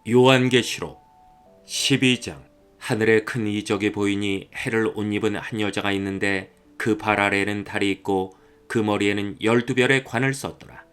요한계시록 12장. 하늘에 큰 이적이 보이니 해를 옷 입은 한 여자가 있는데 그 발 아래에는 달이 있고 그 머리에는 12별의 관을 썼더라.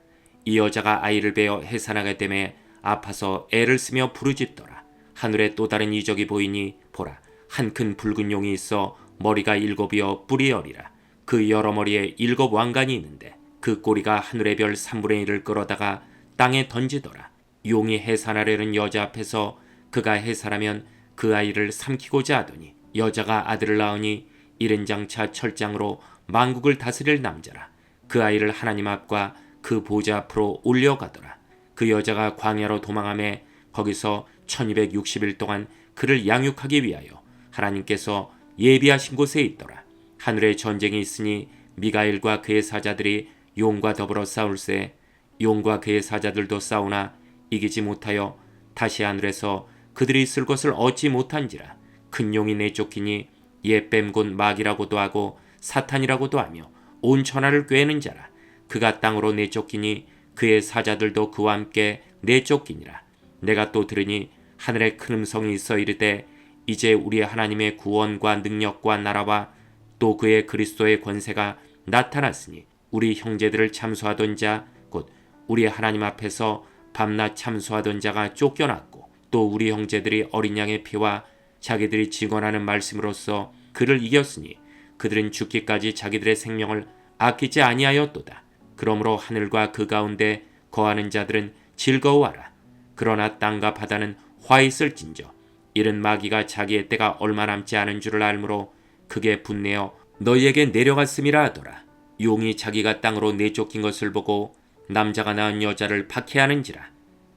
이 여자가 아이를 베어 해산하게 되매 아파서 애를 쓰며 부르짖더라. 하늘에 또 다른 이적이 보이니 보라, 한 큰 붉은 용이 있어 머리가 7이여 뿔이 10이라. 그 여러 머리에 7 왕관이 있는데 그 꼬리가 하늘의 별 3분의 1을 끌어다가 땅에 던지더라. 용이 해산하려는 여자 앞에서 그가 해산하면 그 아이를 삼키고자 하더니 여자가 아들을 낳으니 이른 장차 철장으로 만국을 다스릴 남자라. 그 아이를 하나님 앞과 그 보좌 앞으로 올려가더라. 그 여자가 광야로 도망하며 거기서 1260일 동안 그를 양육하기 위하여 하나님께서 예비하신 곳에 있더라. 하늘에 전쟁이 있으니 미가엘과 그의 사자들이 용과 더불어 싸울세. 용과 그의 사자들도 싸우나 이기지 못하여 다시 하늘에서 그들이 있을 것을 얻지 못한지라. 큰 용이 내쫓기니 옛뱀 곧 마귀라고도 하고 사탄이라고도 하며 온 천하를 꿰는 자라. 그가 땅으로 내쫓기니 그의 사자들도 그와 함께 내쫓기니라. 내가 또 들으니 하늘에 큰 음성이 있어 이르되 이제 우리 하나님의 구원과 능력과 나라와 또 그의 그리스도의 권세가 나타났으니 우리 형제들을 참소하던 자 곧 우리 하나님 앞에서 밤낮 참소하던 자가 쫓겨났고 또 우리 형제들이 어린 양의 피와 자기들이 증언하는 말씀으로써 그를 이겼으니 그들은 죽기까지 자기들의 생명을 아끼지 아니하였도다. 그러므로 하늘과 그 가운데 거하는 자들은 즐거워하라. 그러나 땅과 바다는 화 있을진저 이른 마귀가 자기의 때가 얼마 남지 않은 줄을 알므로 크게 분내어 너희에게 내려갔음이라 하더라. 용이 자기가 땅으로 내쫓긴 것을 보고 남자가 낳은 여자를 박해하는지라.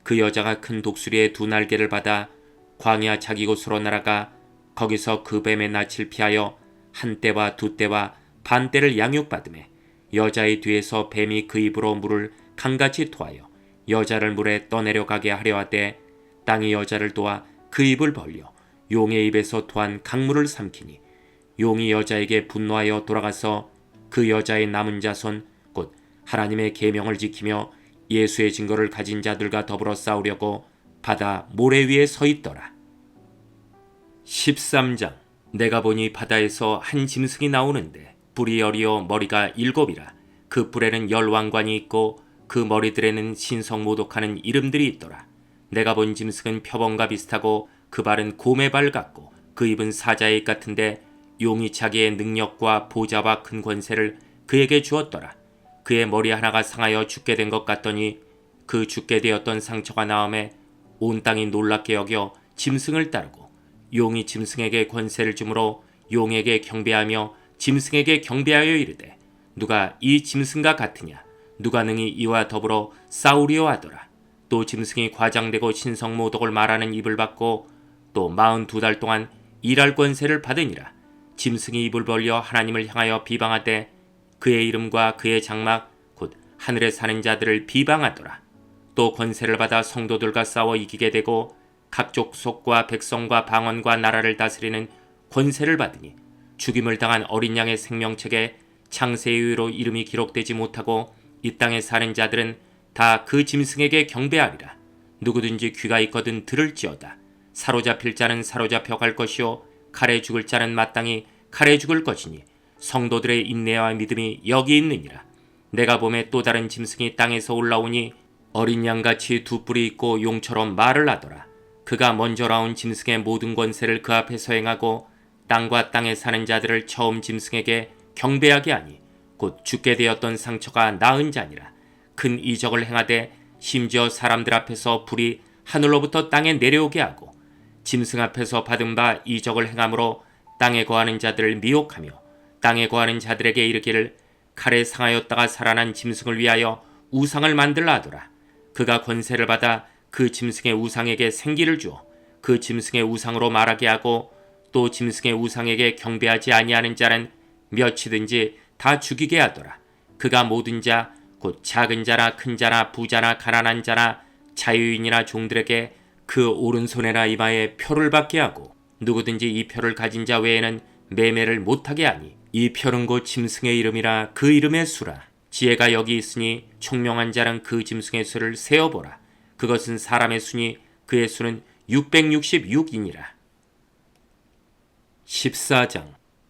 그 여자가 큰 독수리의 2 날개를 받아 광야 자기 곳으로 날아가 거기서 그 뱀의 낯을 피하여 한 떼와 2 떼와 반 떼를 양육받으매 여자의 뒤에서 뱀이 그 입으로 물을 강같이 토하여 여자를 물에 떠내려가게 하려 하되 땅이 여자를 도와 그 입을 벌려 용의 입에서 토한 강물을 삼키니 용이 여자에게 분노하여 돌아가서 그 여자의 남은 자손 곧 하나님의 계명을 지키며 예수의 증거를 가진 자들과 더불어 싸우려고 바다 모래 위에 서 있더라. 13장. 내가 보니 바다에서 한 짐승이 나오는데 뿔이 10이요 머리가 7이라. 그 뿔에는 10 왕관이 있고 그 머리들에는 신성모독하는 이름들이 있더라. 내가 본 짐승은 표범과 비슷하고 그 발은 곰의 발 같고 그 입은 사자의 입 같은데 용이 자기의 능력과 보좌와 큰 권세를 그에게 주었더라. 그의 머리 하나가 상하여 죽게 된 것 같더니 그 죽게 되었던 상처가 나음에 온 땅이 놀랍게 여겨 짐승을 따르고 용이 짐승에게 권세를 주므로 용에게 경배하며 짐승에게 경배하여 이르되 누가 이 짐승과 같으냐 누가 능히 이와 더불어 싸우리요 하더라. 또 짐승이 과장되고 신성모독을 말하는 입을 받고 또 42달 동안 일할 권세를 받으니라. 짐승이 입을 벌려 하나님을 향하여 비방하되 그의 이름과 그의 장막 곧 하늘에 사는 자들을 비방하더라. 또 권세를 받아 성도들과 싸워 이기게 되고 각 족속과 백성과 방언과 나라를 다스리는 권세를 받으니 죽임을 당한 어린 양의 생명책에 창세의 의로 이름이 기록되지 못하고 이 땅에 사는 자들은 다 그 짐승에게 경배하리라. 누구든지 귀가 있거든 들을지어다. 사로잡힐 자는 사로잡혀 갈 것이요 칼에 죽을 자는 마땅히 칼에 죽을 것이니 성도들의 인내와 믿음이 여기 있느니라. 내가 보매 또 다른 짐승이 땅에서 올라오니 어린 양같이 2 뿔이 있고 용처럼 말을 하더라. 그가 먼저 나온 짐승의 모든 권세를 그 앞에서 행하고 땅과 땅에 사는 자들을 처음 짐승에게 경배하게 하니 곧 죽게 되었던 상처가 나은 자니라. 큰 이적을 행하되 심지어 사람들 앞에서 불이 하늘로부터 땅에 내려오게 하고 짐승 앞에서 받은 바 이적을 행함으로 땅에 거하는 자들을 미혹하며 땅에 거하는 자들에게 이르기를 칼에 상하였다가 살아난 짐승을 위하여 우상을 만들라 하더라. 그가 권세를 받아 그 짐승의 우상에게 생기를 주어 그 짐승의 우상으로 말하게 하고 또 짐승의 우상에게 경배하지 아니하는 자는 몇이든지 다 죽이게 하더라. 그가 모든 자 곧 작은 자나 큰 자나 부자나 가난한 자나 자유인이나 종들에게 그 오른손에나 이마에 표를 받게 하고 누구든지 이 표를 가진 자 외에는 매매를 못하게 하니 이 표는 곧 짐승의 이름이라 그 이름의 수라. 지혜가 여기 있으니 총명한 자는 그 짐승의 수를 세어보라. 그것은 사람의 수니 그의 수는 666이니라. 14장.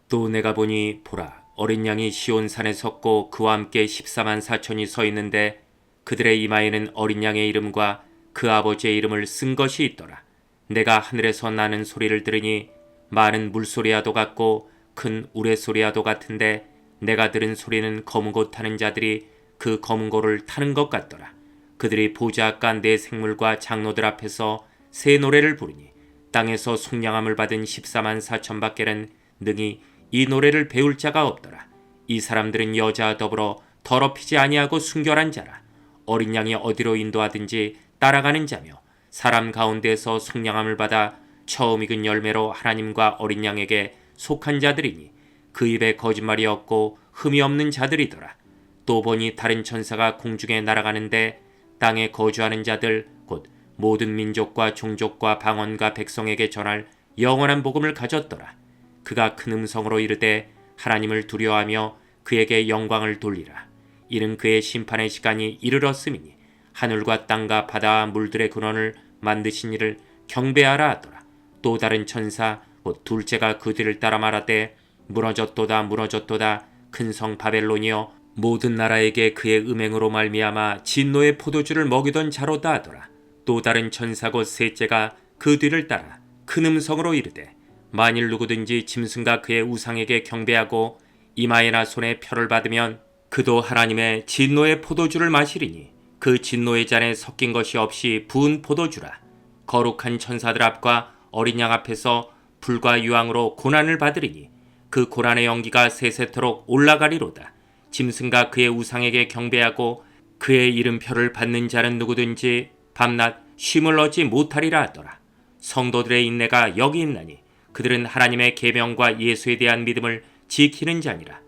또 내가 보니 보라, 어린 양이 시온산에 섰고 그와 함께 14만 4천이 서 있는데 그들의 이마에는 어린 양의 이름과 그 아버지의 이름을 쓴 것이 있더라. 내가 하늘에서 나는 소리를 들으니 많은 물소리와도 같고 큰 우레소리와도 같은데 내가 들은 소리는 검은 고 타는 자들이 그 검은 고를 타는 것 같더라. 그들이 보좌악과 네 생물과 장로들 앞에서 새 노래를 부르니 땅에서 속량함을 받은 14만 4천 밖에는 능히 이 노래를 배울 자가 없더라. 이 사람들은 여자와 더불어 더럽히지 아니하고 순결한 자라. 어린 양이 어디로 인도하든지 따라가는 자며 사람 가운데에서 속량함을 받아 처음 익은 열매로 하나님과 어린 양에게 속한 자들이니 그 입에 거짓말이 없고 흠이 없는 자들이더라. 또 보니 다른 천사가 공중에 날아가는데 땅에 거주하는 자들 곧 모든 민족과 종족과 방언과 백성에게 전할 영원한 복음을 가졌더라. 그가 큰 음성으로 이르되 하나님을 두려워하며 그에게 영광을 돌리라. 이는 그의 심판의 시간이 이르렀음이니 하늘과 땅과 바다와 물들의 근원을 만드신 이를 경배하라 하더라. 또 다른 천사 곧 둘째가 그 뒤를 따라 말하되 무너졌도다 무너졌도다 큰 성 바벨론이여 모든 나라에게 그의 음행으로 말미암아 진노의 포도주를 먹이던 자로다 하더라. 또 다른 천사 곧 셋째가 그 뒤를 따라 큰 음성으로 이르되 만일 누구든지 짐승과 그의 우상에게 경배하고 이마에나 손에 표를 받으면 그도 하나님의 진노의 포도주를 마시리니 그 진노의 잔에 섞인 것이 없이 부은 포도주라. 거룩한 천사들 앞과 어린 양 앞에서 불과 유황으로 고난을 받으리니 그 고난의 연기가 세세토록 올라가리로다. 짐승과 그의 우상에게 경배하고 그의 이름표를 받는 자는 누구든지 밤낮 쉼을 얻지 못하리라 하더라. 성도들의 인내가 여기 있나니 그들은 하나님의 계명과 예수에 대한 믿음을 지키는 자니라.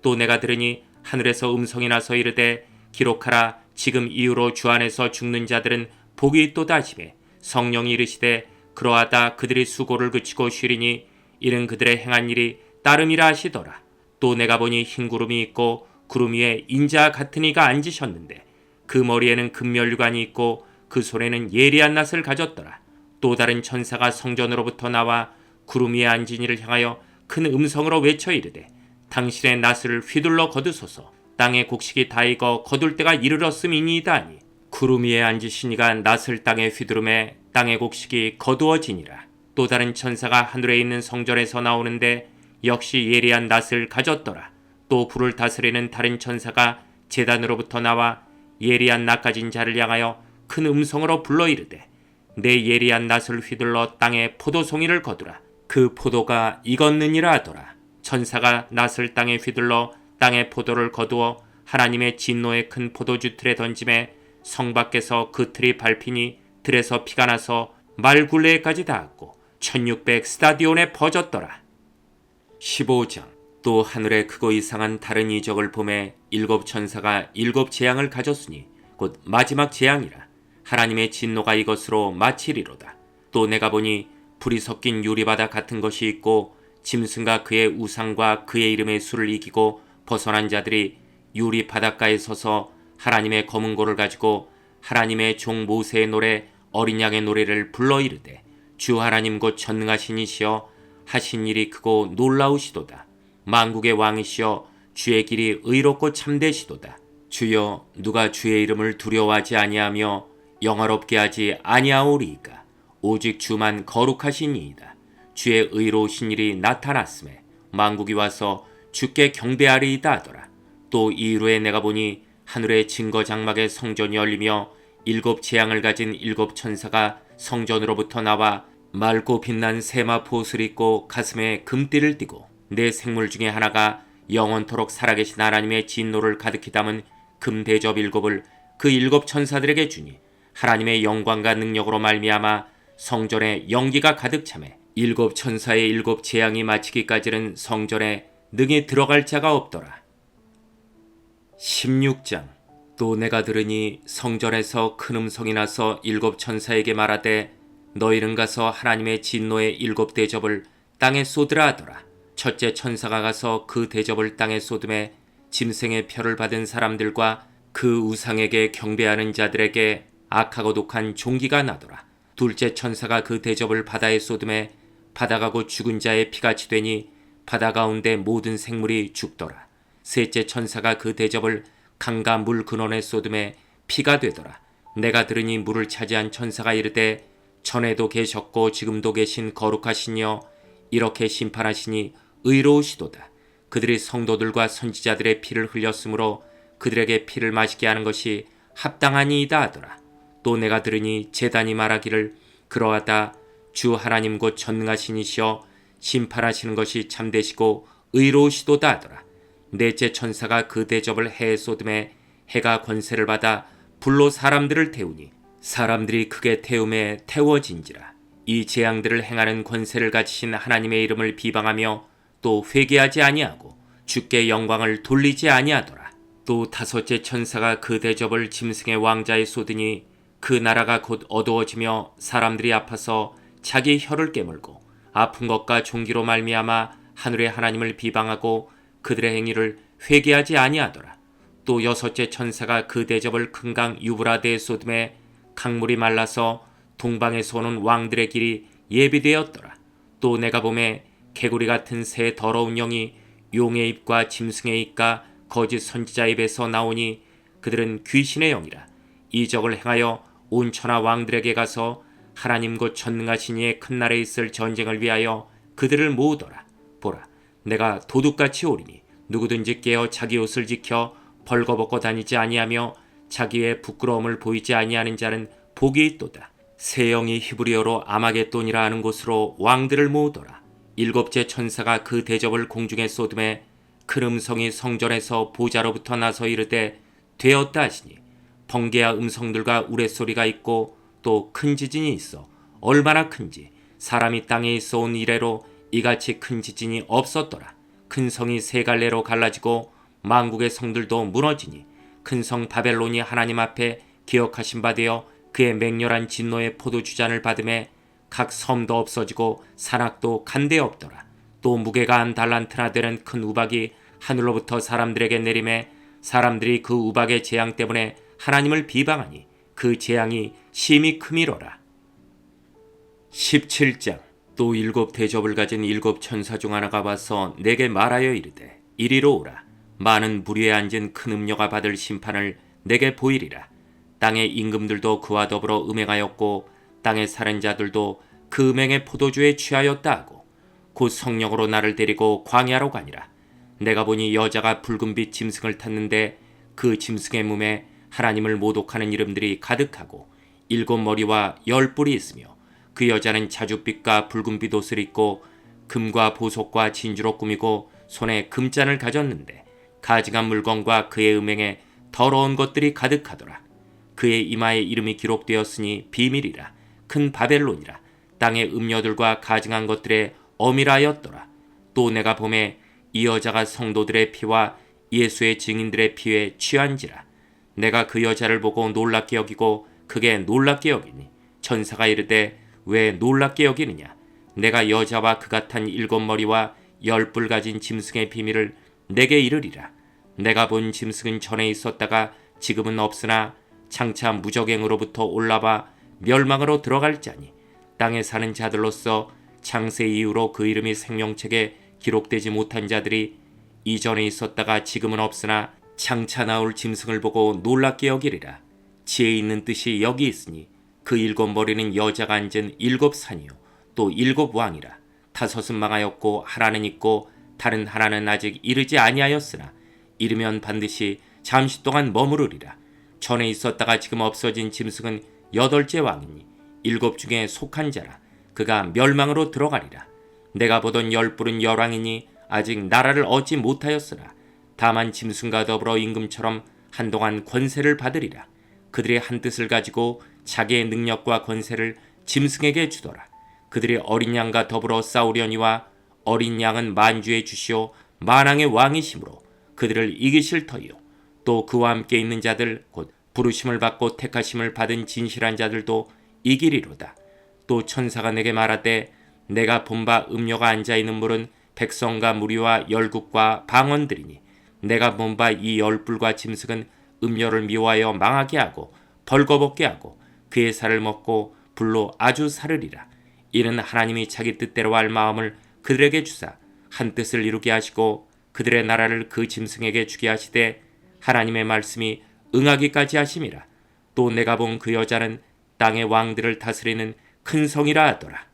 또 내가 들으니 하늘에서 음성이 나서 이르되 기록하라. 지금 이후로 주 안에서 죽는 자들은 복이 있도다 하시매 성령이 이르시되 그러하다 그들이 수고를 그치고 쉬리니 이는 그들의 행한 일이 따름이라 하시더라. 또 내가 보니 흰 구름이 있고 구름 위에 인자 같은 이가 앉으셨는데 그 머리에는 금면류관이 있고 그 손에는 예리한 낫을 가졌더라. 또 다른 천사가 성전으로부터 나와 구름 위에 앉은 이를 향하여 큰 음성으로 외쳐 이르되 당신의 낫을 휘둘러 거두소서. 땅의 곡식이 다 익어 거둘 때가 이르렀음이니이다 하니 구름 위에 앉으신 이가 낫을 땅에 휘두르매 땅의 곡식이 거두어지니라. 또 다른 천사가 하늘에 있는 성전에서 나오는데 역시 예리한 낫을 가졌더라. 또 불을 다스리는 다른 천사가 제단으로부터 나와 예리한 낫 가진 자를 향하여 큰 음성으로 불러 이르되 내 예리한 낫을 휘둘러 땅에 포도송이를 거두라. 그 포도가 익었느니라 하더라. 천사가 낫을 땅에 휘둘러 땅에 포도를 거두어 하나님의 진노의 큰 포도주 틀에 던짐에 성 밖에서 그 틀이 밟히니 틀에서 피가 나서 말굴레에까지 닿았고 1600 스타디온에 퍼졌더라. 15장. 또 하늘에 크고 이상한 다른 이적을 보매 일곱 천사가 일곱 재앙을 가졌으니 곧 마지막 재앙이라. 하나님의 진노가 이것으로 마치리로다. 또 내가 보니 불이 섞인 유리바다 같은 것이 있고 짐승과 그의 우상과 그의 이름의 수를 이기고 벗어난 자들이 유리 바닷가에 서서 하나님의 검은 고를 가지고 하나님의 종 모세의 노래 어린 양의 노래를 불러 이르되 주 하나님 곧 전능하신 이시여 하신 일이 크고 놀라우시도다. 만국의 왕이시여 주의 길이 의롭고 참되시도다. 주여 누가 주의 이름을 두려워하지 아니하며 영화롭게 하지 아니하오리이까. 오직 주만 거룩하시니이다. 주의 의로우신 일이 나타났음에 만국이 와서 주께 경배하리이다 하더라. 또 이후에 내가 보니 하늘의 증거 장막의 성전이 열리며 일곱 재앙을 가진 일곱 천사가 성전으로부터 나와 맑고 빛난 세마포 옷을 입고 가슴에 금띠를 띠고 네 생물 중에 하나가 영원토록 살아계신 하나님의 진노를 가득히 담은 금대접 일곱을 그 일곱 천사들에게 주니 하나님의 영광과 능력으로 말미암아 성전에 연기가 가득 차매 일곱 천사의 일곱 재앙이 마치기까지는 성전에 능히 들어갈 자가 없더라. 16장. 또 내가 들으니 성전에서 큰 음성이 나서 일곱 천사에게 말하되 너희는 가서 하나님의 진노의 일곱 대접을 땅에 쏟으라 하더라. 첫째 천사가 가서 그 대접을 땅에 쏟음에 짐승의 표를 받은 사람들과 그 우상에게 경배하는 자들에게 악하고 독한 종기가 나더라. 둘째 천사가 그 대접을 바다에 쏟음에 바다가 곧 죽은 자의 피같이 되니 바다 가운데 모든 생물이 죽더라. 셋째 천사가 그 대접을 강과 물 근원에 쏟음에 피가 되더라. 내가 들으니 물을 차지한 천사가 이르되 전에도 계셨고 지금도 계신 거룩하시니여 이렇게 심판하시니 의로우시도다. 그들이 성도들과 선지자들의 피를 흘렸으므로 그들에게 피를 마시게 하는 것이 합당하니이다 하더라. 또 내가 들으니 제단이 말하기를 그러하다. 주 하나님 곧 전능하신 이시여 심판하시는 것이 참되시고 의로우시도다 하더라. 넷째 천사가 그 대접을 해에 쏟음에 해가 권세를 받아 불로 사람들을 태우니 사람들이 크게 태움에 태워진지라. 이 재앙들을 행하는 권세를 가지신 하나님의 이름을 비방하며 또 회개하지 아니하고 주께 영광을 돌리지 아니하더라. 또 다섯째 천사가 그 대접을 짐승의 왕자에 쏟으니 그 나라가 곧 어두워지며 사람들이 아파서 자기 혀를 깨물고 아픈 것과 종기로 말미암아 하늘의 하나님을 비방하고 그들의 행위를 회개하지 아니하더라. 또 여섯째 천사가 그 대접을 큰 강 유브라데에 쏟음에 강물이 말라서 동방에서 오는 왕들의 길이 예비되었더라. 또 내가 보매 개구리 같은 새 더러운 영이 용의 입과 짐승의 입과 거짓 선지자 입에서 나오니 그들은 귀신의 영이라. 이적을 행하여 온 천하 왕들에게 가서 하나님 곧 전능하신 이의 큰 날에 있을 전쟁을 위하여 그들을 모으더라. 보라, 내가 도둑같이 오리니 누구든지 깨어 자기 옷을 지켜 벌거벗고 다니지 아니하며 자기의 부끄러움을 보이지 아니하는 자는 복이 있도다. 새 영이 히브리어로 아마겟돈이라 하는 곳으로 왕들을 모으더라. 일곱째 천사가 그 대접을 공중에 쏟음에 큰 음성이 성전에서 보좌로부터 나서 이르되 되었다 하시니 번개와 음성들과 우레소리가 있고 또 큰 지진이 있어 얼마나 큰지 사람이 땅에 있어 온 이래로 이같이 큰 지진이 없었더라. 큰 성이 세 갈래로 갈라지고 만국의 성들도 무너지니 큰 성 바벨론이 하나님 앞에 기억하신 바 되어 그의 맹렬한 진노의 포도주잔을 받음에 각 섬도 없어지고 산악도 간데 없더라. 또 무게가 한 달란트나 되는 큰 우박이 하늘로부터 사람들에게 내림에 사람들이 그 우박의 재앙 때문에 하나님을 비방하니 그 재앙이 심히 크미로라. 17장. 또 일곱 대접을 가진 일곱 천사 중 하나가 와서 내게 말하여 이르되 이리로 오라. 많은 부리에 앉은 큰 음녀가 받을 심판을 내게 보이리라. 땅의 임금들도 그와 더불어 음행하였고 땅에 사는 자들도 그 음행의 포도주에 취하였다 하고 곧 성령으로 나를 데리고 광야로 가니라. 내가 보니 여자가 붉은빛 짐승을 탔는데 그 짐승의 몸에 하나님을 모독하는 이름들이 가득하고 7머리와 10뿔이 있으며 그 여자는 자줏빛과 붉은빛 옷을 입고 금과 보석과 진주로 꾸미고 손에 금잔을 가졌는데 가증한 물건과 그의 음행에 더러운 것들이 가득하더라. 그의 이마에 이름이 기록되었으니 비밀이라. 큰 바벨론이라. 땅의 음녀들과 가증한 것들의 어미라였더라. 또 내가 보매 이 여자가 성도들의 피와 예수의 증인들의 피에 취한지라. 내가 그 여자를 보고 놀랍게 여기고 크게 놀랍게 여기니 천사가 이르되 왜 놀랍게 여기느냐. 내가 여자와 그가 탄 7머리와 10뿔 가진 짐승의 비밀을 내게 이르리라. 내가 본 짐승은 전에 있었다가 지금은 없으나 장차 무적행으로부터 올라와 멸망으로 들어갈 자니 땅에 사는 자들로서 창세 이후로 그 이름이 생명책에 기록되지 못한 자들이 이전에 있었다가 지금은 없으나 장차 나올 짐승을 보고 놀랍게 여기리라. 지혜 있는 뜻이 여기 있으니 그 7머리는 여자가 앉은 7산이요 또 7왕이라. 5은 망하였고 하나는 있고 다른 하나는 아직 이르지 아니하였으나 이르면 반드시 잠시 동안 머무르리라. 전에 있었다가 지금 없어진 짐승은 8째 왕이니 7 중에 속한 자라. 그가 멸망으로 들어가리라. 내가 보던 10뿔은 열왕이니 아직 나라를 얻지 못하였으나 다만 짐승과 더불어 임금처럼 한동안 권세를 받으리라. 그들이 한 뜻을 가지고 자기의 능력과 권세를 짐승에게 주더라. 그들이 어린 양과 더불어 싸우려니와 어린 양은 만주의 주시오 만왕의 왕이시므로 그들을 이기실 터이요. 또 그와 함께 있는 자들 곧 부르심을 받고 택하심을 받은 진실한 자들도 이기리로다. 또 천사가 내게 말하되 내가 본 바 음녀가 앉아있는 물은 백성과 무리와 열국과 방언들이니 내가 본 바 이 10뿔과 짐승은 음녀를 미워하여 망하게 하고 벌거벗게 하고 그의 살을 먹고 불로 아주 사르리라. 이는 하나님이 자기 뜻대로 할 마음을 그들에게 주사 한 뜻을 이루게 하시고 그들의 나라를 그 짐승에게 주게 하시되 하나님의 말씀이 응하기까지 하심이라. 또 내가 본 그 여자는 땅의 왕들을 다스리는 큰 성이라 하더라.